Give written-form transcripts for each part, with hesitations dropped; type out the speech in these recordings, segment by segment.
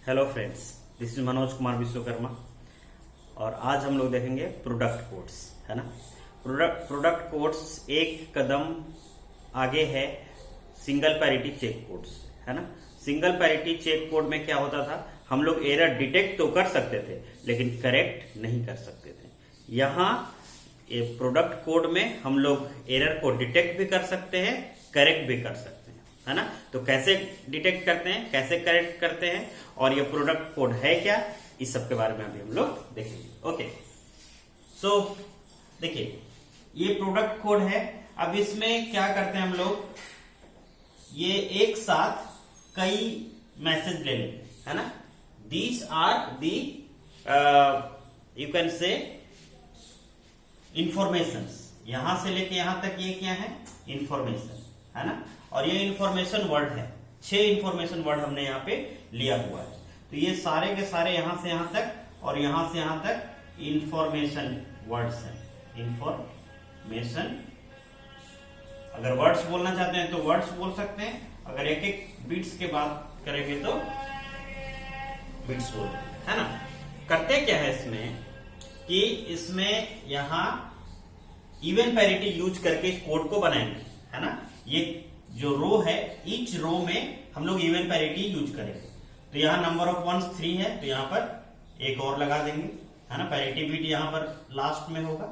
Hello friends, this is Manoj Kumar Vishwakarma और आज हम लोग देखेंगे प्रोडक्ट कोड्स, है ना। प्रोडक्ट कोड्स एक कदम आगे है सिंगल पैरिटी चेक कोड्स, है ना। सिंगल पैरिटी चेक कोड में क्या होता था, हम लोग एरर डिटेक्ट तो कर सकते थे लेकिन करेक्ट नहीं कर सकते थे। यहाँ प्रोडक्ट कोड में हम लोग एरर को डिटेक्ट भी कर सकते हैं, करेक्ट भी कर सकते हैं, है ना। तो कैसे डिटेक्ट करते हैं, कैसे करेक्ट करते हैं और ये प्रोडक्ट कोड है क्या, इस सब के बारे में अभी हम लोग देखेंगे। ओके, सो देखिए ये प्रोडक्ट कोड है। अब इसमें क्या करते हैं हम लोग, ये एक साथ कई मैसेज ले लेंगे, है ना। These are the you can say information, यहां से लेके यहां तक ये क्या है, इंफॉर्मेशन, है ना। और ये इंफॉर्मेशन वर्ड है, 6 इंफॉर्मेशन वर्ड हमने यहाँ पे लिया हुआ है। तो ये सारे के सारे यहां से यहां तक और यहां से यहां तक इंफॉर्मेशन वर्ड्स हैं। इंफॉर्मेशन, अगर वर्ड्स बोलना चाहते हैं तो वर्ड्स बोल सकते हैं, अगर एक एक बिट्स के बात करेंगे तो बिट्स बोल, है ना। करते क्या है इसमें कि इसमें यहां इवन पैरिटी यूज करके इस कोड को बनाएंगे, है ना। ये जो रो है, ईच रो में हम लोग इवन पैरिटी यूज करेंगे। तो यहाँ नंबर ऑफ वंस 3 है तो यहाँ पर एक और लगा देंगे, है ना। पैरिटी बिट यहाँ पर लास्ट में होगा।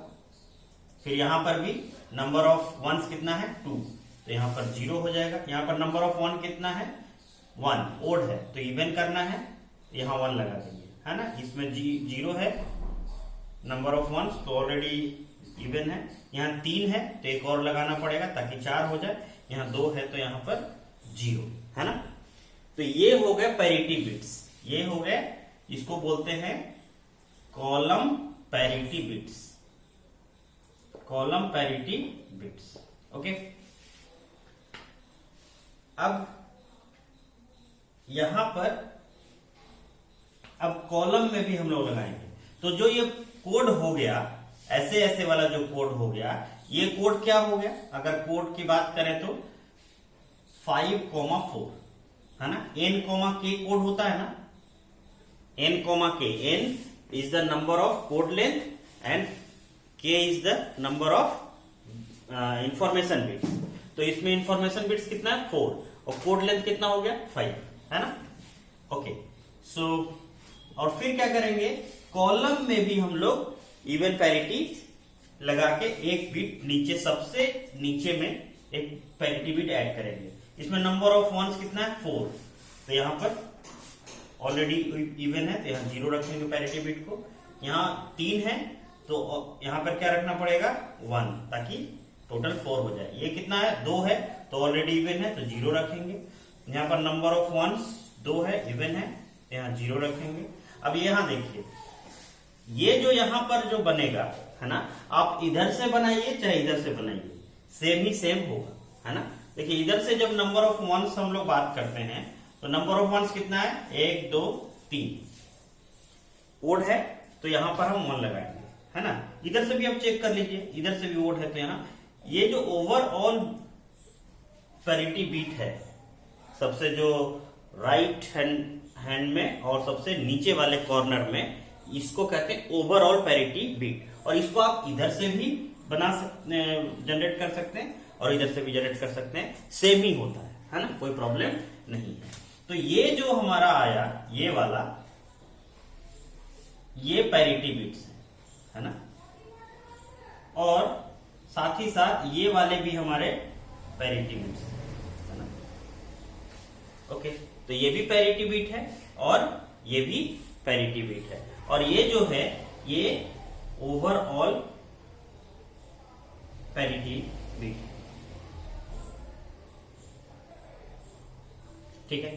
फिर यहाँ पर भी नंबर ऑफ वंस कितना है, 2, तो यहाँ पर 0 हो जाएगा। यहाँ पर नंबर ऑफ 1 कितना है, 1, ओड है तो इवन करना है, यहाँ 1 लगा देंगे, है ना। इसमें 0 है, नंबर ऑफ वंस तो ऑलरेडी इवन है। यहाँ 3 है तो एक और लगाना पड़ेगा ताकि 4 हो जाए। यहाँ 2 है तो यहाँ पर 0, है ना। तो ये हो गए पैरिटी बिट्स, ये हो गए, इसको बोलते हैं column parity bits, column parity bits. Okay, अब यहां पर अब कॉलम में भी हम लोग लगाएंगे। तो जो ये कोड हो गया, ऐसे ऐसे वाला जो कोड हो गया, ये कोड क्या हो गया, अगर कोड की बात करें तो 5,4, है ना। n, k कोड होता है ना, n, k, n is the number of code length and k is the number of information bits। तो इसमें इंफॉर्मेशन बिट्स कितना है, 4, और कोड लेंथ कितना हो गया, 5, है ना। ओके, सो और फिर क्या करेंगे, कॉलम में भी हम लोग इवन पैरिटी लगा के एक बिट नीचे, सबसे नीचे में एक पैरिटी बिट ऐड करेंगे। इसमें नंबर ऑफ वंस कितना है, 4, तो यहाँ पर ऑलरेडी इवन है तो यहाँ 0 रखेंगे पैरिटी बिट को। यहाँ 3 है तो यहाँ पर क्या रखना पड़ेगा, 1, ताकि टोटल 4 हो जाए। ये कितना है, 2 है तो ऑलरेडी इवन है तो 0 रखेंगे। यहाँ पर नंबर ऑफ वंस 2 है, इवन है तो यहाँ 0 रखेंगे। अब यहाँ देखिए, ये जो यहाँ पर जो बनेगा, है ना, आप इधर से बनाइए चाहे इधर से बनाइए, सेम ही सेम होगा, है ना। देखिए इधर से जब नंबर ऑफ वंस हम लोग बात करते हैं तो नंबर ऑफ वंस कितना है, 1, 2, 3, ओड है तो यहां पर हम 1 लगाएंगे, है ना। इधर से भी आप चेक कर लीजिए, इधर से भी ओड है तो यहाँ ये जो ओवरऑल पैरिटी बीट है, सबसे जो राइट हैंड में और सबसे नीचे वाले कॉर्नर में, इसको कहते हैं ओवरऑल पैरिटी बीट। और इसको आप इधर से भी बना सकते, जनरेट कर सकते हैं और इधर से भी जनरेट कर सकते हैं, सेम ही होता है ना, कोई प्रॉब्लम नहीं है। तो ये जो हमारा आया, ये वाला, ये पैरिटी बिट्स है ना, और साथ ही साथ ये वाले भी हमारे पैरिटी बिट्स है ना। ओके, तो ये भी पैरिटी बिट है और ये भी पैरिटी बिट है, और ये जो है ये ओवरऑल पैरिटी बिट, ठीक है।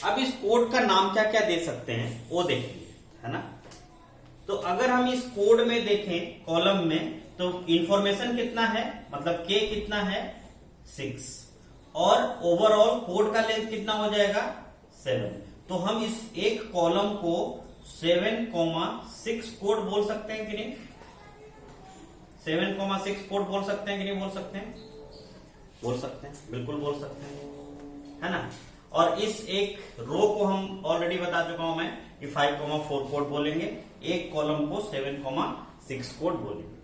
अब इस कोड का नाम क्या क्या दे सकते हैं वो देखिए, है ना। तो अगर हम इस कोड में देखें कॉलम में, तो इंफॉर्मेशन कितना है, मतलब के कितना है, 6, और ओवरऑल कोड का लेंथ कितना हो जाएगा, 7। तो हम इस एक कॉलम को 7,6 कोड बोल सकते हैं कि नहीं, 7,6 कोड बोल सकते हैं कि नहीं बोल सकते हैं, बोल सकते हैं, बिल्कुल बोल सकते हैं, है ना। और इस एक रो को हम ऑलरेडी बता चुका हूं मैं कि 5,4 कोड बोलेंगे, एक कॉलम को 7,6 कोड बोलेंगे।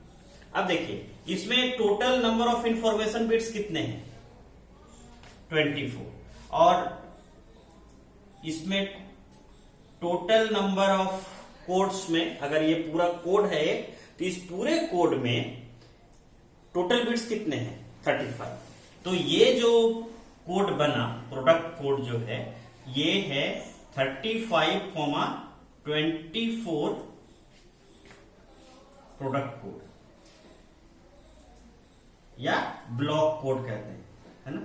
अब देखिए इसमें total number of information bits कितने हैं, 24, और इसमें टोटल नंबर ऑफ कोड्स में, अगर ये पूरा कोड है तो इस पूरे कोड में टोटल बिट्स कितने हैं, 35। तो ये जो कोड बना, प्रोडक्ट कोड जो है, ये है 35,24 प्रोडक्ट कोड या ब्लॉक कोड कहते हैं, है ना।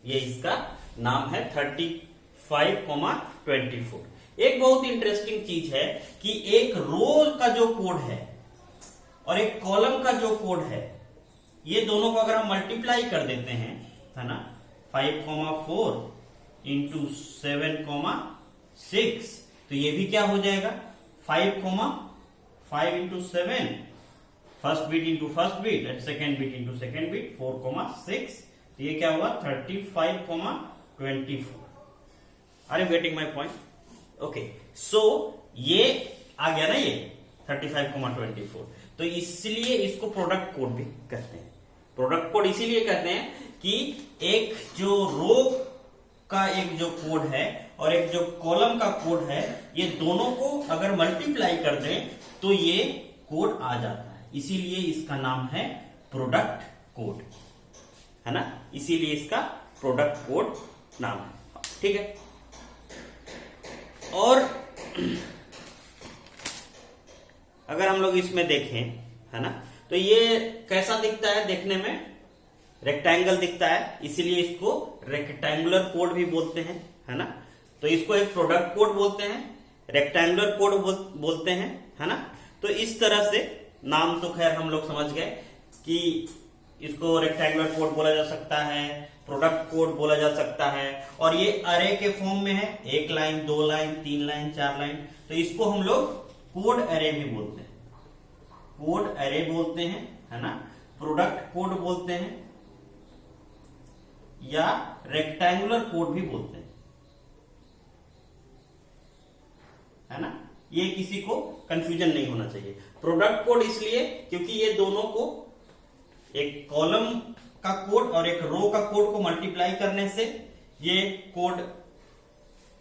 ये इसका नाम है 35,24। एक बहुत इंटरेस्टिंग चीज है कि एक रो का जो कोड है और एक कॉलम का जो कोड है, ये दोनों को अगर हम मल्टीप्लाई कर देते हैं, है ना, 5,4 इंटू 7,6, तो ये भी क्या हो जाएगा, 5,5 into 7, first beat into first beat and second beat into second beat, 4,6, तो ये क्या हुआ 35,24। Are you getting my point? Okay, so ये आ गया ना, ये 35,24। तो इसलिए इसको प्रोडक्ट कोड भी कहते हैं। प्रोडक्ट कोड इसीलिए कहते हैं कि एक जो रो का एक जो कोड है और एक जो कॉलम का कोड है, ये दोनों को अगर मल्टीप्लाई कर दें तो ये कोड आ जाता है, इसीलिए इसका नाम है प्रोडक्ट कोड, है ना, इसीलिए इसका प्रोडक्ट कोड नाम है। ठीक है, और अगर हम लोग इसमें देखें, है ना, तो ये कैसा दिखता है देखने में, रेक्टेंगल दिखता है, इसीलिए इसको रेक्टेंगुलर कोड भी बोलते हैं, है ना। तो इसको एक प्रोडक्ट कोड बोलते हैं, रेक्टेंगुलर कोड बोलते हैं, है ना। तो इस तरह से नाम तो खैर हम लोग समझ गए कि इसको रेक्टेंगुलर कोड बोला जा सकता है, प्रोडक्ट कोड बोला जा सकता है, और ये अरे के फॉर्म में है, 1 लाइन 2 लाइन 3 लाइन 4 लाइन, तो इसको हम लोग कोड अरे भी बोलते हैं, कोड अरे बोलते हैं, है ना, प्रोडक्ट कोड बोलते हैं या रेक्टेंगुलर कोड भी बोलते हैं, है ना। ये किसी को कंफ्यूजन नहीं होना चाहिए। प्रोडक्ट कोड इसलिए क्योंकि ये दोनों को, एक कॉलम का कोड और एक रो का कोड को मल्टीप्लाई करने से ये कोड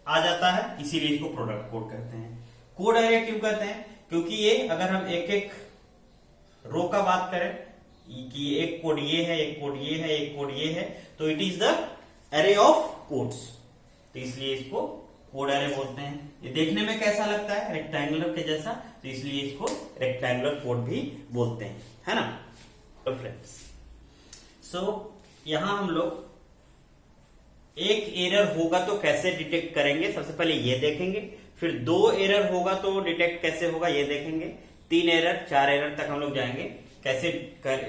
आ जाता है, इसीलिए इसको प्रोडक्ट कोड कहते हैं। कोड अरे क्यों कहते हैं, क्योंकि ये अगर हम एक एक रो का बात करें कि एक कोड ये है, एक कोड ये है, एक कोड ये है, तो इट इज द अरे ऑफ कोड्स, तो इसलिए इसको कोड अरे बोलते हैं। ये देखने में कैसा लगता है, रेक्टेंगुलर के जैसा, तो इसलिए इसको रेक्टेंगुलर कोड भी बोलते हैं, है ना। तो फ्रेंड्स, सो यहां हम लोग एक एरर होगा तो कैसे डिटेक्ट करेंगे, सबसे पहले ये देखेंगे, फिर 2 एरर होगा तो डिटेक्ट कैसे होगा ये देखेंगे, 3 एरर 4 एरर तक हम लोग जाएंगे, कैसे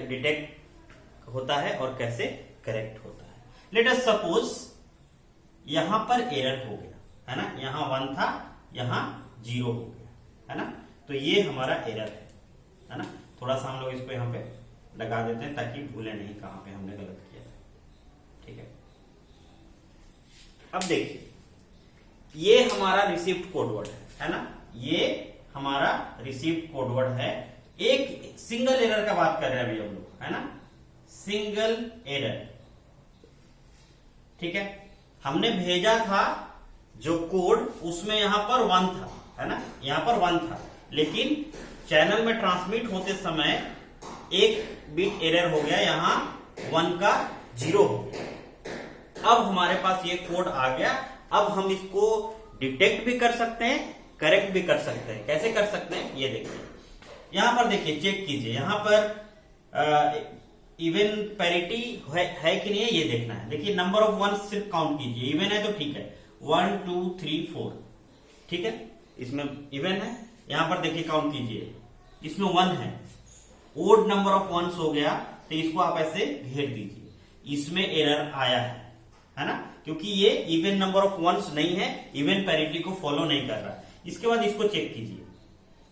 डिटेक्ट होता है और कैसे करेक्ट होता है। लेट अस सपोज यहां पर एरर हो गया, है ना, यहां 1 था, यहां 0 हो गया, है ना, तो ये हमारा एरर है ना। थोड़ा सा हम लोग इसको यहां पे लगा देते हैं ताकि भूले नहीं कहां पे हमने गलत किया था। ठीक है, अब देखिए ये हमारा रिसीव्ड कोड वर्ड है ना, ये हमारा रिसीव्ड कोड वर्ड है। एक सिंगल एरर का बात कर रहे हैं अभी हम लोग, है ना, सिंगल एरर। ठीक है, हमने भेजा था जो कोड, उसमें यहां पर 1 था, है ना, यहां पर 1 था, लेकिन चैनल में ट्रांसमिट होते समय एक बिट एरर हो गया, यहां 1 का 0 हो गया। अब हमारे पास ये कोड आ गया, अब हम इसको डिटेक्ट भी कर सकते हैं, करेक्ट भी कर सकते हैं। कैसे कर सकते हैं ये देखिए, यहां पर देखिए, चेक कीजिए, यहां पर इवन पैरिटी है कि नहीं है ये देखना है। देखिए नंबर ऑफ 1 सिर्फ काउंट कीजिए, इवन है तो ठीक है, 1 2 3 4, ठीक है, इसमें इवन है। यहां पर देखिए काउंट कीजिए, इसमें 1 है, ओड नंबर ऑफ 1s हो गया, तो इसको आप ऐसे घेर दीजिए, इसमें एरर आया है ना, क्योंकि ये इवन नंबर ऑफ 1s नहीं है, इवन पैरिटी को फॉलो नहीं कर रहा। इसके बाद इसको चेक कीजिए,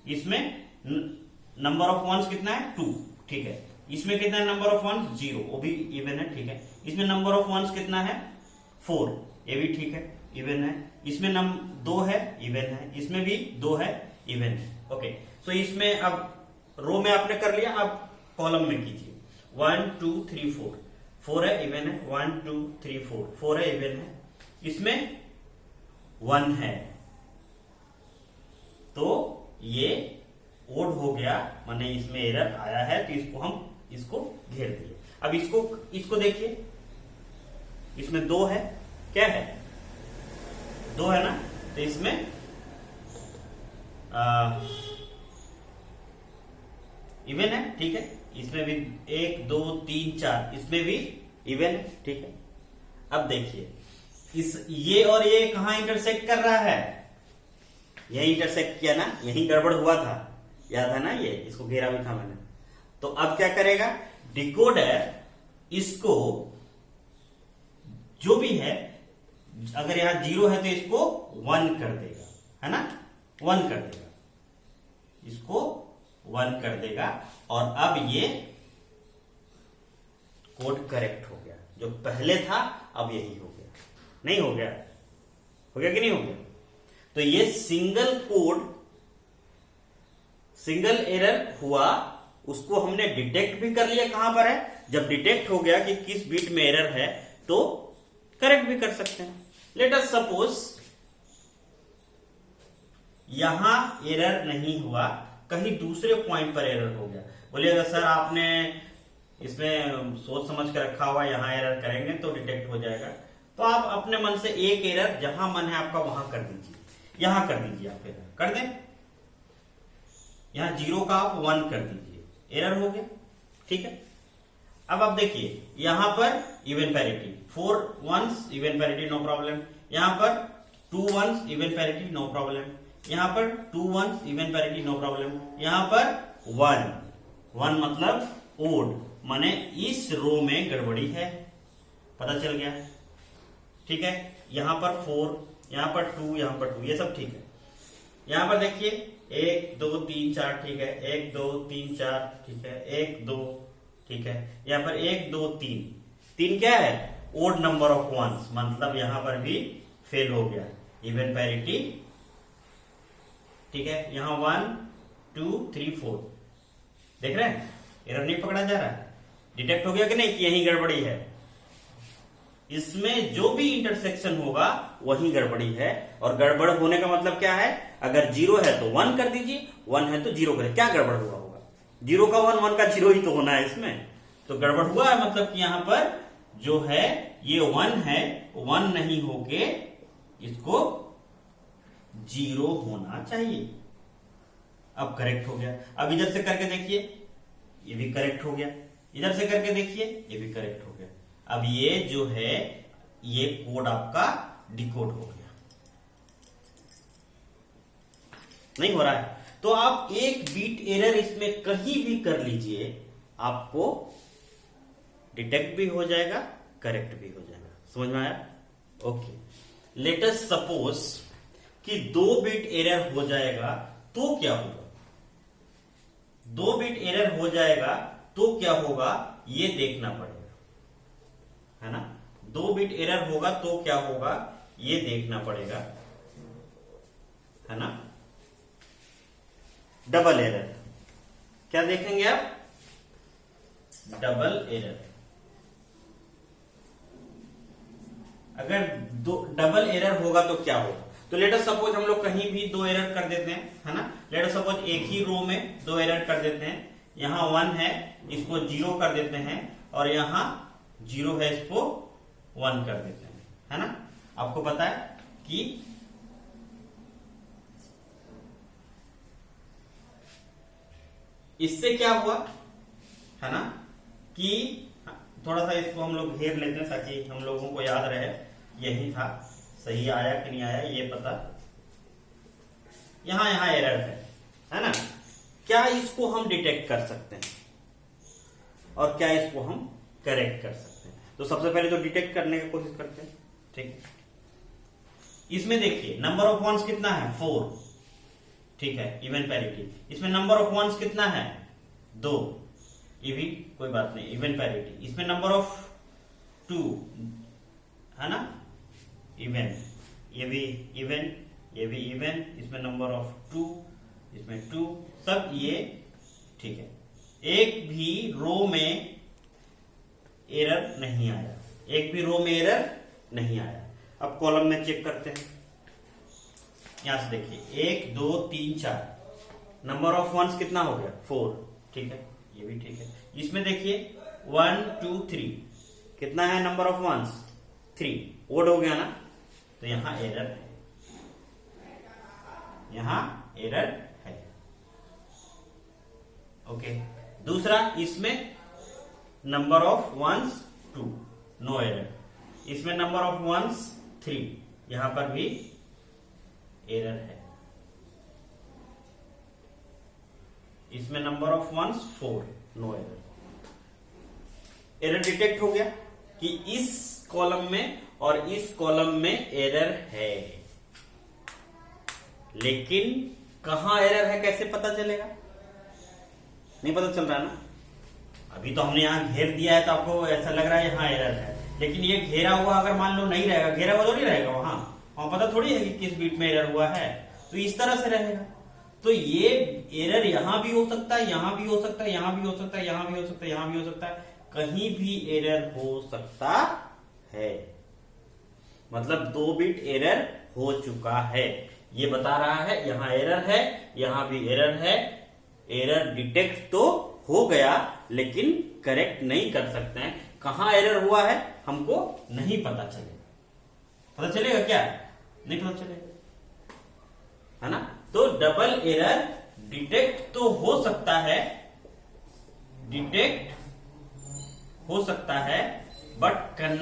इसमें नंबर ऑफ 1s कितना है 2, ठीक है, इसमें कितना है नंबर ऑफ 1s 0, वो भी इवन है, ठीक है। इसमें नंबर ऑफ 1s कितना है 4, ये भी ठीक है, इवन है। इसमें दो है, इवन है। इसमें भी 2 है, इवन है। ओके, सो इसमें अब रो में आपने कर लिया, अब कॉलम में कीजिए। 1 2 3 4, 4 है, इवन है। 1 2 3 4, 4 है, इवन है। इसमें 1 है, तो ये ओड हो गया, माने इसमें एरर आया है, तो इसको घेर दिए। अब इसको देखिए, इसमें 2 है, क्या है, 2 है ना, तो इसमें इवन है, ठीक है। इसमें भी 1 2 3 4, इसमें भी इवन है, ठीक है। अब देखिए ये और ये कहां इंटरसेक्ट कर रहा है, यही इंटरसेक्ट किया ना, यही गड़बड़ हुआ था, याद है ना, ये इसको घेरा भी था मैंने। तो अब क्या करेगा डिकोडर, इसको जो भी है, अगर यहां 0 है तो इसको 1 कर देगा, है ना, 1 कर देगा, इसको 1 कर देगा। और अब ये कोड करेक्ट हो गया, जो पहले था अब यही हो गया, नहीं हो गया, हो गया कि नहीं हो गया। तो ये सिंगल एरर हुआ, उसको हमने डिटेक्ट भी कर लिया, कहां पर है, जब डिटेक्ट हो गया कि किस बीट में एरर है तो करेक्ट भी कर सकते हैं। लेट अस सपोज यहां एरर नहीं हुआ, कहीं दूसरे पॉइंट पर एरर हो गया। बोलिएगा सर आपने इसमें सोच समझ कर रखा हुआ, यहां एरर करेंगे तो डिटेक्ट हो जाएगा। तो आप अपने मन से एक एरर जहां मन है आपका वहां कर दीजिए, यहां कर दीजिए, आप एरर कर दें, यहां 0 का आप 1 कर दीजिए, एरर हो गया, ठीक है। अब आप देखिए यहां पर even parity, 4 1s even parity, no problem. यहां पर 2 1s even parity, no problem. यहां पर 2 1s even parity, no problem. यहां पर 1 मतलब ओड, माने इस रो में गड़बड़ी है, पता चल गया, ठीक है। यहां पर 4, यहां पर 2, यहां पर 2, ये सब ठीक है। यहां पर देखिए 1 2 3 4, ठीक है, 1 2 3 4, ठीक है, 1 2, ठीक है। यहां पर 1 2 3 क्या है, ओड नंबर ऑफ वंस, मतलब यहां पर भी फेल हो गया, इवन पैरिटी, ठीक है। यहां 1 2 3 4, देख रहे हैं एरर नहीं पकड़ा जा रहा है, डिटेक्ट हो गया कि नहीं कि यही गड़बड़ी है। इसमें जो भी इंटरसेक्शन होगा वही गड़बड़ी है, और गड़बड़ होने का मतलब क्या है, अगर 0 है तो 1 कर दीजिए, 1 है तो 0 कर, क्या गड़बड़ हुआ होगा, 0 का 1, 1 का 0 ही तो होना है इसमें, तो गड़बड़ हुआ है, मतलब कि यहां पर जो है ये 1 है, 1 नहीं होके इसको 0 होना चाहिए। अब करेक्ट हो गया। अब इधर से करके देखिए, ये भी करेक्ट हो गया, इधर से करके देखिए, ये भी करेक्ट हो गया। अब ये जो है ये कोड आपका डिकोड हो गया, नहीं हो रहा है तो आप एक बीट एरर इसमें कहीं भी कर लीजिए, आपको डिटेक्ट भी हो जाएगा, करेक्ट भी हो जाएगा। समझ में आया? ओके, लेट अस सपोज कि 2 बिट एरर हो जाएगा तो क्या होगा, 2 बिट एरर हो जाएगा तो क्या होगा ये देखना पड़ेगा, है ना। 2 बिट एरर होगा तो क्या होगा ये देखना पड़ेगा, है ना। डबल एरर, क्या देखेंगे आप, डबल एरर। अगर डबल एरर होगा तो क्या होगा, तो लेट अस सपोज हम लोग कहीं भी 2 एरर कर देते हैं, है ना। लेट अस सपोज एक ही रो में 2 एरर कर देते हैं, यहां 1 है इसको 0 कर देते हैं, और यहां 0 है इसको 1 कर देते हैं, है ना। आपको पता है कि इससे क्या हुआ, है ना, कि थोड़ा सा इसको हम लोग घेर लेते हैं ताकि हम लोगों को याद रहे, यही था, सही आया कि नहीं आया ये पता। यहां एरर है ना। क्या इसको हम डिटेक्ट कर सकते हैं और क्या इसको हम करेक्ट कर सकते हैं, तो सबसे पहले तो डिटेक्ट करने की कोशिश करते हैं, ठीक है। इसमें देखिए नंबर ऑफ वंस कितना है, 4, ठीक है, इवन पैरिटी। इसमें नंबर ऑफ वंस कितना है, 2, ये भी कोई बात नहीं, इवन पैरिटी। इसमें नंबर ऑफ 2, है ना, इवन, ये भी इवन, ये भी इवन, इसमें नंबर ऑफ 2, इसमें 2, सब ये ठीक है। एक भी रो में एरर नहीं आया, एक भी रो में एरर नहीं आया। अब कॉलम में चेक करते हैं, यहां से देखिए 1 2 3 4, नंबर ऑफ वंस कितना हो गया 4, ठीक है, ये भी ठीक है। इसमें देखिए 1 2 3, कितना है नंबर ऑफ वंस 3, ओड हो गया ना, तो यहां एरर है, यहां एरर है। ओके, दूसरा इसमें number of ones 2, no error. इसमें नंबर ऑफ वंस 3, यहां पर भी एरर है। इसमें number of ones 4, no error. Error detect हो गया कि इस कॉलम में और इस कॉलम में एरर है, लेकिन कहां एरर है कैसे पता चलेगा? नहीं पता चल रहा ना। अभी तो हमने यहां घेर दिया है तो आपको ऐसा लग रहा है यहां एरर है, लेकिन ये घेरा हुआ अगर मान लो नहीं रहेगा, घेरा हुआ तो नहीं रहेगा, वहां पता थोड़ी है कि किस बीट में एरर हुआ है, तो इस तरह से रहेगा। तो ये एरर यहां भी हो सकता है, यहां भी हो सकता है, यहां भी हो सकता है, यहां भी हो सकता है, यहां भी हो सकता है, कहीं भी एरर हो सकता है। मतलब 2 बिट एरर हो चुका है, ये बता रहा है यहां एरर है, यहां भी एरर है। एरर डिटेक्ट तो हो गया लेकिन करेक्ट नहीं कर सकते हैं। कहां एरर हुआ है हमको नहीं पता चलेगा। पता चलेगा क्या? नहीं पता चलेगा, है ना। तो डबल एरर डिटेक्ट तो हो सकता है, डिटेक्ट हो सकता है, but can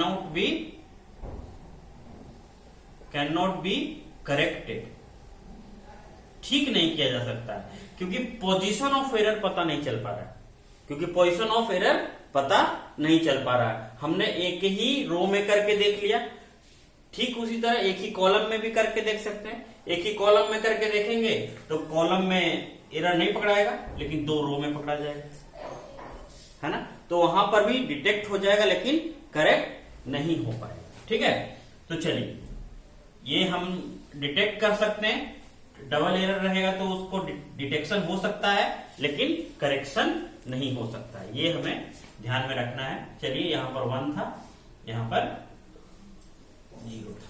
not be corrected. ठीक नहीं किया जा सकता है, क्योंकि पोजीशन ऑफ एरर पता नहीं चल पा रहा है, क्योंकि पोजीशन ऑफ एरर पता नहीं चल पा रहा है। हमने एक ही रो में करके देख लिया, ठीक उसी तरह एक ही कॉलम में भी करके देख सकते हैं। एक ही कॉलम में करके देखेंगे तो कॉलम में एरर नहीं पकड़ाएगा, लेकिन 2 रो में पकड़ा जाएगा, है ना। तो वहां पर भी डिटेक्ट हो जाएगा लेकिन करेक्ट नहीं हो पाएगा, ठीक है। तो चलिए, ये हम डिटेक्ट कर सकते हैं। डबल एरर रहेगा तो उसको डिटेक्शन हो सकता है लेकिन करेक्शन नहीं हो सकता है, ये हमें ध्यान में रखना है। चलिए, यहां पर 1 था, यहां पर 0 था,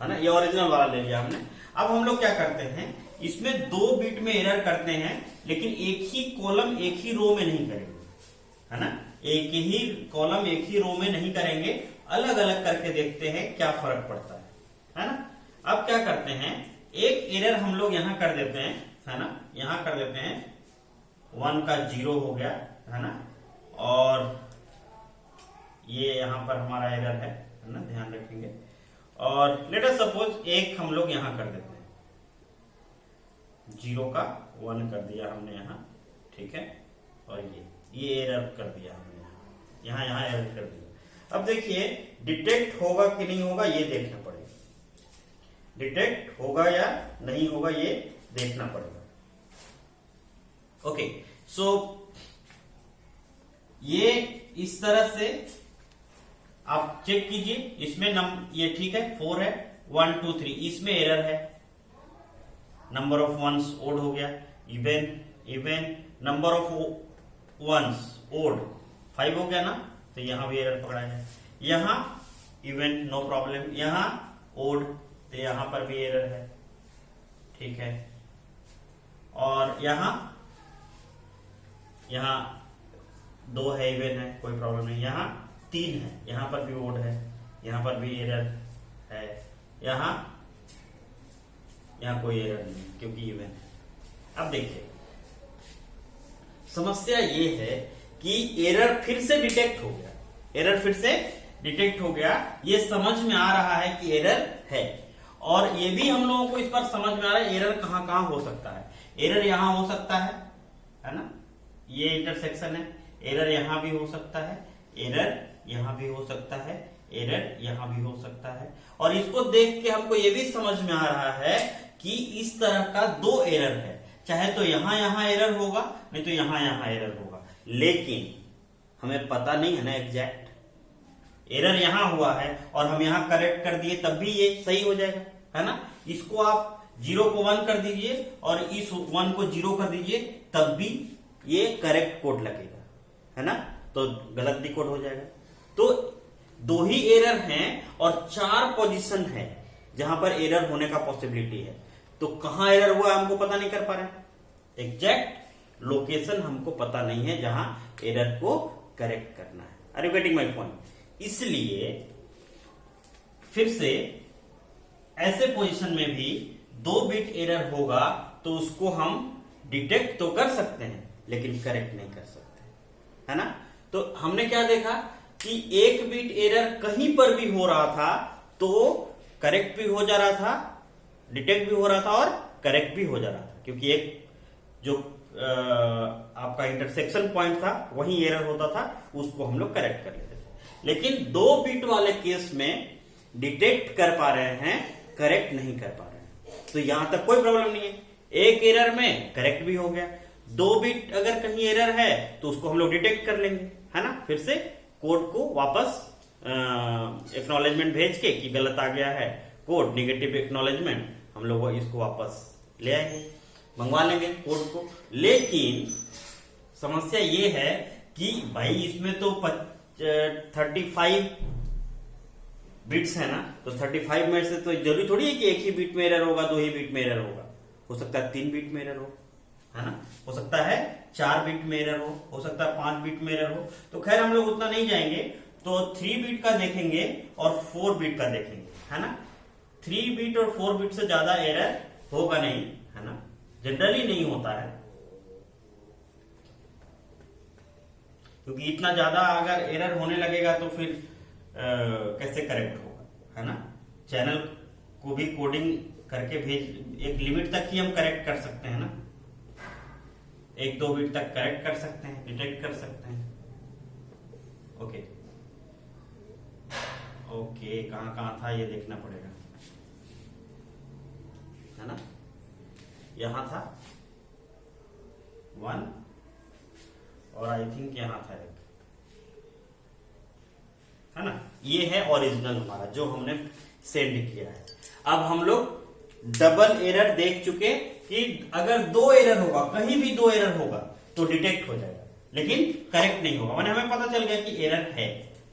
है ना। ये ओरिजिनल वाला ले लिया हमने। अब हम लोग क्या करते हैं, इसमें 2 बिट में एरर करते हैं, लेकिन एक ही कॉलम एक ही रो में नहीं करेंगे, है ना। एक ही कॉलम एक ही रो में नहीं करेंगे, अलग अलग करके देखते हैं क्या फर्क पड़ता है ना। अब क्या करते हैं, एक एरर हम लोग यहां कर देते हैं, है ना। यहां कर देते हैं 1 का 0 हो गया, है ना। और ये यहां पर हमारा एरर है ना, ध्यान रखेंगे। और लेट अस सपोज एक हम लोग यहां कर देते हैं, 0 का 1 कर दिया हमने यहां, ठीक है। और ये एरर कर दिया हमने यहां एरर कर दिया। अब देखिए डिटेक्ट होगा कि नहीं होगा ये देखना पड़ेगा, डिटेक्ट होगा या नहीं होगा ये देखना पड़ेगा। ओके, सो ये इस तरह से आप चेक कीजिए। इसमें ये ठीक है, 4 है, 1 2 3, इसमें एरर है, नंबर ऑफ वंस ओड हो गया, even number of ones odd 5 हो गया ना, तो यहां भी एरर पकड़ा है। यहां इवन नो प्रॉब्लम, यहां ओड, तो यहां पर भी एरर है, ठीक है। और यहां 2 है, इवन है, कोई प्रॉब्लम नहीं। यहां 3 है, यहां पर भी ओड है, यहां पर भी एरर है, यहां कोई एरर नहीं क्योंकि इवन है। अब देखिए, समस्या ये है कि एरर फिर से डिटेक्ट हो गया, एरर फिर से डिटेक्ट हो गया। ये समझ में आ रहा है कि एरर है, और ये भी हम लोगों को इस पर समझ में आ रहा है एरर कहां कहां हो सकता है। एरर यहां हो सकता है ना, ये इंटरसेक्शन है, एरर यहां भी हो सकता है, एरर यहां भी हो सकता है, एरर यहां भी हो सकता है। और इसको देख के हमको ये भी समझ में आ रहा है कि इस तरह का 2 एरर है, चाहे तो यहां एरर होगा, नहीं तो यहां एरर होगा, लेकिन हमें पता नहीं है ना एग्जैक्ट। एरर यहां हुआ है और हम यहां करेक्ट कर दिए तब भी ये सही हो जाएगा, है ना। इसको आप 0 को 1 कर दीजिए और इस 1 को 0 कर दीजिए तब भी ये करेक्ट कोड लगेगा, है ना, तो गलत डिकोड हो जाएगा। तो 2 ही एरर हैं और 4 पोजीशन है जहां पर एरर होने का पॉसिबिलिटी है। तो कहां एरर हुआ हमको पता नहीं कर पा रहे हैं, एग्जैक्ट लोकेशन हमको पता नहीं है जहां एरर को करेक्ट करना है। Are you getting my point. इसलिए फिर से ऐसे पोजीशन में भी 2 बिट एरर होगा तो उसको हम डिटेक्ट तो कर सकते हैं लेकिन करेक्ट नहीं कर सकते, है ना। तो हमने क्या देखा कि 1 बिट एरर कहीं पर भी हो रहा था तो करेक्ट भी हो जा रहा था, डिटेक्ट भी हो रहा था और करेक्ट भी हो जा रहा था, क्योंकि एक जो आपका इंटरसेक्शन पॉइंट था वही एरर होता था, उसको हम लोग करेक्ट कर लेते थे। लेकिन 2 बिट वाले केस में डिटेक्ट कर पा रहे हैं, करेक्ट नहीं कर पा रहे हैं, तो यहां तक कोई प्रॉब्लम नहीं है। एक एरर में करेक्ट भी हो गया, 2 बिट अगर कहीं एरर है तो उसको हम लोग डिटेक्ट कर लेंगे, है ना। फिर से कोड को वापस एक्नॉलेजमेंट भेज के कि गलत आ गया है कोड, निगेटिव एक्नॉलेजमेंट, हम लोग इसको वापस ले आएंगे, मंगवा लेंगे कोड को। लेकिन समस्या ये है कि भाई इसमें तो 35 बिट्स है ना, तो 35 में से तो जरूरी थोड़ी है कि एक ही बिट में एरर होगा, 2 ही बिट में एरर होगा, हो सकता है 3 बिट में एरर हो, है ना, हो सकता है 4 बिट में एरर हो सकता है 5 बिट में एरर हो। तो खैर हम लोग उतना नहीं जाएंगे, तो 3 बिट का देखेंगे और 4 बिट का देखेंगे, है ना। 3 बिट और 4 बिट से ज्यादा एरर होगा नहीं, है ना, जनरली नहीं होता है, क्योंकि इतना ज्यादा अगर एरर होने लगेगा तो फिर कैसे करेक्ट होगा, है ना। चैनल को भी कोडिंग करके भेज, एक लिमिट तक ही हम करेक्ट कर सकते हैं ना, 1-2 बिट तक करेक्ट कर सकते हैं, डिटेक्ट कर सकते हैं। ओके ओके, कहां था ये देखना पड़ेगा, है ना। यहां था 1 और आई थिंक यहां था 1, है ना। ये है ओरिजिनल हमारा जो हमने सेंड किया है। अब हम लोग डबल एरर देख चुके कि अगर 2 एरर होगा, कहीं भी 2 एरर होगा तो डिटेक्ट हो जाएगा लेकिन करेक्ट नहीं होगा, माने हमें पता चल गया कि एरर है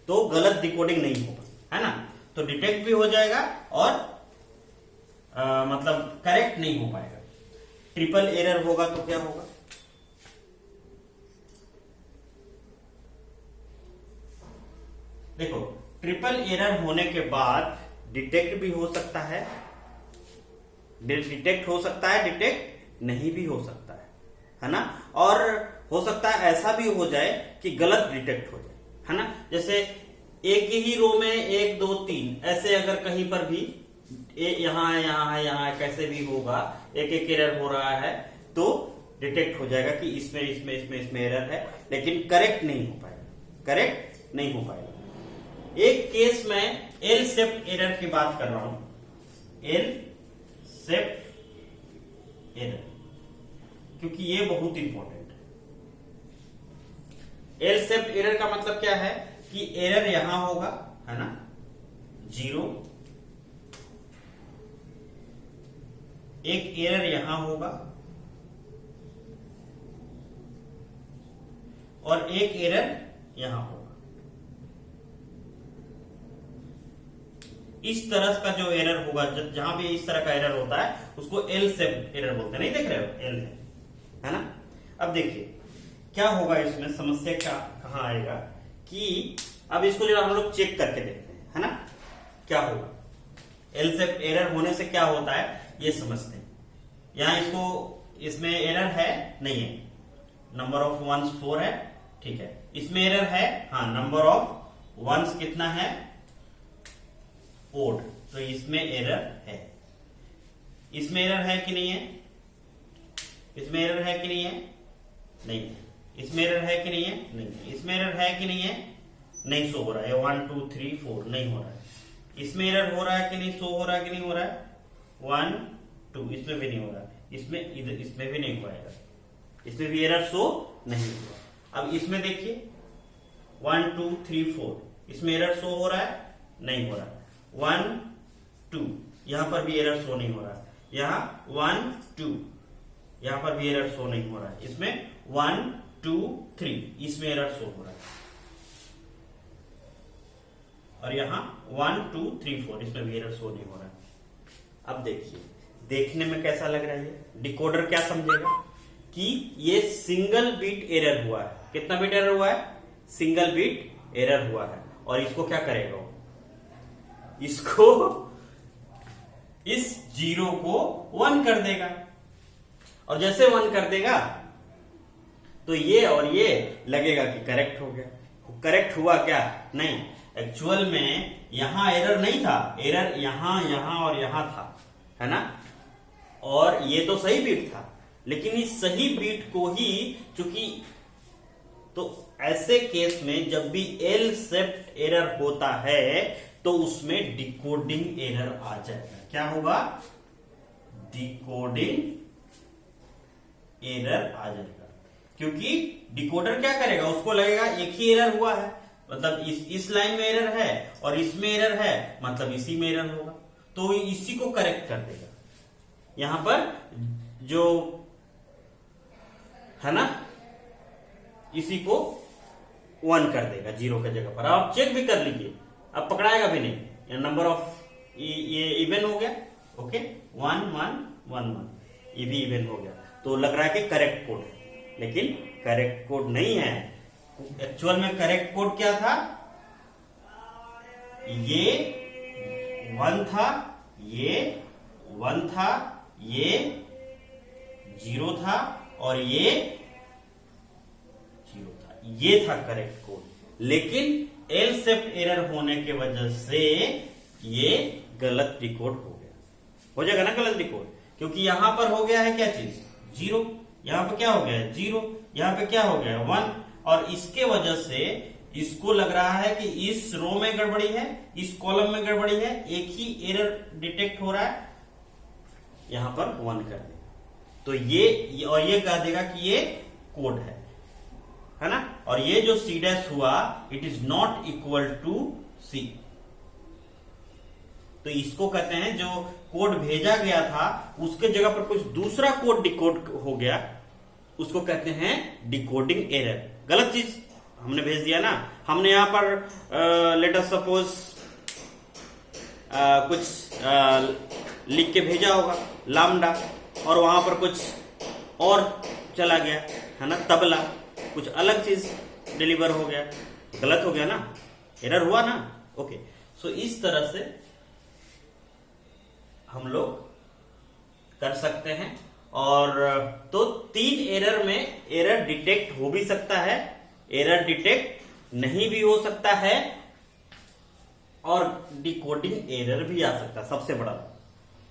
तो गलत डिकोडिंग नहीं होगा, है ना। तो डिटेक्ट भी हो जाएगा और मतलब करेक्ट नहीं हो पाएगा। ट्रिपल एरर होगा तो क्या होगा, देखो ट्रिपल एरर होने के बाद डिटेक्ट भी हो सकता है, डिटेक्ट हो सकता है, डिटेक्ट नहीं भी हो सकता है ना। और हो सकता है ऐसा भी हो जाए कि गलत डिटेक्ट हो जाए, है ना। जैसे एक ही रो में 1 2 3 ऐसे अगर कहीं पर भी यहां है, यहां है, यहां है, कैसे भी होगा एक एरर हो रहा है तो डिटेक्ट हो जाएगा कि इसमें एरर है, लेकिन करेक्ट नहीं हो पाएगा, करेक्ट नहीं हो पाएगा। एक केस में एल शेप्ड एरर की बात कर रहा हूं, एल शेप्ड एरर, क्योंकि ये बहुत इंपॉर्टेंट है। एल शेप्ड एरर का मतलब क्या है कि एरर यहां होगा, है ना, 0, एक एरर यहां होगा और एक एरर यहां होगा। इस तरह का जो एरर होगा, जहां भी इस तरह का एरर होता है उसको एल शेप्ड एरर बोलते हैं, नहीं देख रहे हो, एल है ना। अब देखिए क्या होगा इसमें, समस्या क्या कहां आएगा कि अब इसको जरा हम लोग चेक करके देखते हैं, है ना, क्या होगा। एल शेप्ड एरर होने से क्या होता है ये समझते हैं। यहां इसमें एरर है नहीं है, नंबर ऑफ वंस 4 है, ठीक है। इसमें एरर है, हाँ, नंबर ऑफ वंस कितना है, ओड, तो इसमें एरर है। इसमें एरर है कि नहीं है, इसमें एरर है कि नहीं है, नहीं है। इसमें एरर है कि नहीं है, नहीं है। इसमें एरर है कि नहीं है, नहीं शो हो रहा है, 1 2 3 4 नहीं हो रहा है। इसमें एरर हो रहा है कि नहीं, शो हो रहा है कि नहीं हो रहा है, 1 2, इसमें भी नहीं हो रहा है, इसमें भी नहीं होगा, इसमें भी एरर शो नहीं हुआ। अब इसमें देखिए 1 2 3 4, इसमें एरर शो हो रहा है? नहीं हो रहा। 1 2 यहां पर भी एरर शो नहीं हो रहा है। यहां 1 2 यहां पर भी एरर शो नहीं हो रहा है। इसमें 1 2 3 इसमें एरर शो हो रहा है। और यहां 1 2 3 4 इसमें भी एरर शो नहीं हो रहा है। अब देखिए, देखने में कैसा लग रहा है? ये डिकोडर क्या समझेगा कि ये सिंगल बीट एरर हुआ है। कितना बीट एरर हुआ है? सिंगल बीट एरर हुआ है। और इसको क्या करेगा? इसको इस 0 को 1 कर देगा। और जैसे 1 कर देगा तो ये और ये लगेगा कि करेक्ट हो गया। करेक्ट हुआ क्या? नहीं, एक्चुअल में यहां एरर नहीं था, एरर यहां यहां और यहां था, है ना। और ये तो सही बीट था, लेकिन इस सही बीट को ही चूंकि, तो ऐसे केस में जब भी एल शेप्ड एरर होता है तो उसमें डिकोडिंग एरर आ जाएगा। क्या होगा? डिकोडिंग एरर आ जाएगा। क्योंकि डिकोडर क्या करेगा? उसको लगेगा एक ही एरर हुआ है, मतलब इस लाइन में एरर है और इसमें एरर है, मतलब इसी में एरर होगा, तो इसी को करेक्ट कर देगा। यहां पर जो है ना, इसी को 1 कर देगा 0 की जगह पर। आप चेक भी कर लीजिए, अब पकड़ाएगा भी नहीं। नंबर ऑफ ये इवन हो गया। ओके, 1 1 1 1 ये भी इवन हो गया। तो लग रहा है कि करेक्ट कोड है, लेकिन करेक्ट कोड नहीं है। एक्चुअल में करेक्ट कोड क्या था? ये 1 था, ये 1 था, ये 0 था और ये 0 था। ये था करेक्ट कोड। लेकिन एल शेप्ड एरर होने के वजह से ये गलत डिकोड हो गया। हो जाएगा ना गलत डिकोड, क्योंकि यहां पर हो गया है क्या चीज? 0। यहां पर क्या हो गया है? 0। यहां पे क्या हो गया है? 1। और इसके वजह से इसको लग रहा है कि इस रो में गड़बड़ी है, इस कॉलम में गड़बड़ी है, एक ही एरर डिटेक्ट हो रहा है, यहां पर 1 कर देगा। तो ये और ये कह देगा कि ये कोड है ना। और ये जो C डैश हुआ, it is not equal to C। तो इसको कहते हैं जो कोड भेजा गया था उसके जगह पर कुछ दूसरा कोड डिकोड हो गया, उसको कहते हैं डिकोडिंग एरर। गलत चीज हमने भेज दिया ना। हमने यहां पर लेट अस सपोज कुछ लिख के भेजा होगा लामडा, और वहां पर कुछ और चला गया, है ना, तबला, कुछ अलग चीज डिलीवर हो गया। गलत हो गया ना, एरर हुआ ना। ओके, सो इस तरह से हम लोग कर सकते हैं। और तो 3 एरर में एरर डिटेक्ट हो भी सकता है, एरर डिटेक्ट नहीं भी हो सकता है, और डिकोडिंग एरर भी आ सकता है। सबसे बड़ा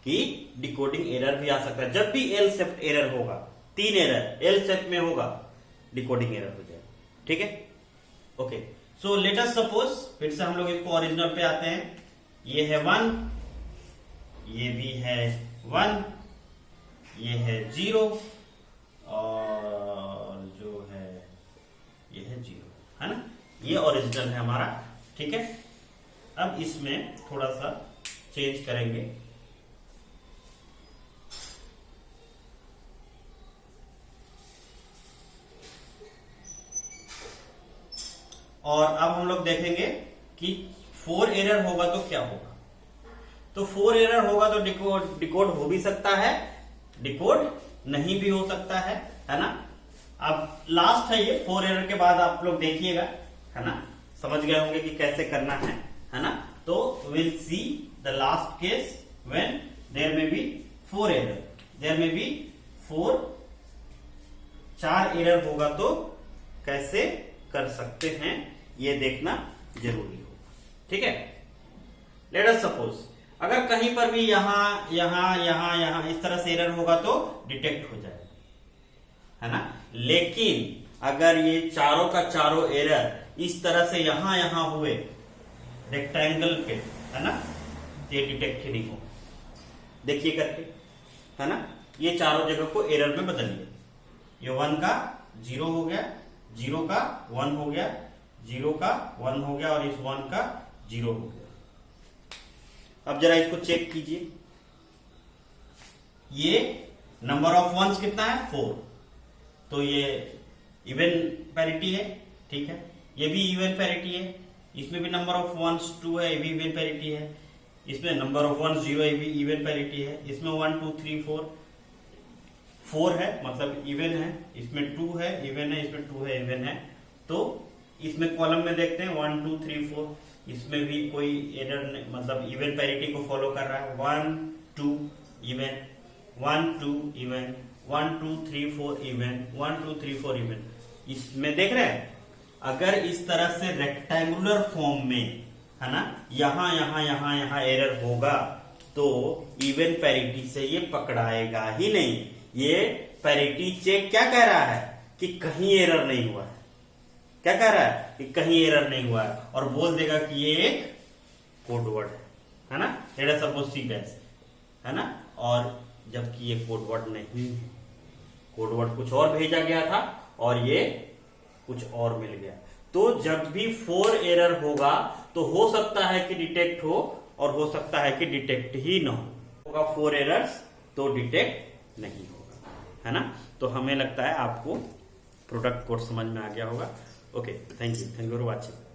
कि डिकोडिंग एरर भी आ सकता है। जब भी एल शेप्ड एरर होगा, 3 एरर एल शेप में होगा, डिकोडिंग एरर हो जाएगा। ठीक है, okay. So let us suppose, फिर से हम लोग इसको ओरिजिनल पे आते हैं। ये है 1, ये भी है 1, ये है 0, और जो है ये है 0, है ना। ये ओरिजिनल है हमारा। ठीक है, अब इसमें थोड़ा सा चेंज करेंगे। और अब हम लोग देखेंगे कि 4 एरर होगा तो क्या होगा। तो 4 एरर होगा तो डिकोड हो भी सकता है, डिकोड नहीं भी हो सकता है ना। अब लास्ट है ये 4 एरर के बाद आप लोग देखिएगा, है ना, समझ गए होंगे कि कैसे करना है ना। तो will see the last case when there may be 4 error, there may be 4 error होगा तो कैसे कर सकते हैं, ये देखना जरूरी होगा। ठीक है, लेट अस सपोज अगर कहीं पर भी यहां यहां यहां यहां इस तरह से एरर होगा तो डिटेक्ट हो जाएगा, है ना। लेकिन अगर ये चारों का चारों एरर इस तरह से यहां यहां हुए रेक्टेंगल पे, है ना, ये डिटेक्ट ही नहीं होगा। देखिए करके, है ना, ये चारों जगह को एरर में बदलिए। ये 1 का 0 हो गया, 0 का 1 हो गया, 0 का 1 हो गया और इस 1 का 0 हो गया। अब जरा इसको चेक कीजिए, ये नंबर ऑफ वंस कितना है 4, तो ये इवन पैरिटी है, ठीक है। ये भी इवन पैरिटी है, इसमें भी नंबर ऑफ वंस 2 है, ये भी इवन पैरिटी है। इसमें नंबर ऑफ वंस 0 है, ये भी इवन पैरिटी है। इसमें 1 2 3 4 है, मतलब इवन है। इसमें 2 है, इवन है। इसमें 2 है, इवन है। तो इसमें कॉलम में देखते हैं 1 2 3 4, इसमें भी कोई एरर, मतलब इवन पैरिटी को फॉलो कर रहा है। 1 2 इवन, 1 2 इवन, 1 2 3 4 इवन, 1 2 3 4 इवन। इसमें देख रहे हैं, अगर इस तरह से रेक्टेंगुलर फॉर्म में है ना, यहां यहां यहां यहां एरर होगा तो इवन पैरिटी से ये पकड़ाएगा ही नहीं। ये पैरिटी चेक क्या कह रहा है कि कहीं एरर नहीं हुआ है, क्या कह रहा है कि कहीं एरर नहीं हुआ है, और बोल देगा कि ये एक कोड वर्ड है ना, let us suppose C dash, है ना। और जबकि ये कोड वर्ड नहीं है, कोड वर्ड कुछ और भेजा गया था और ये कुछ और मिल गया। तो जब भी 4 एरर होगा तो हो सकता है कि डिटेक्ट हो और हो सकता है कि डिटेक्ट ही ना होगा। 4 एरर्स तो डिटेक्ट नहीं होगा, है ना। तो हमें लगता है आपको प्रोडक्ट कोड समझ में आ गया होगा। Okay, thank you for watching.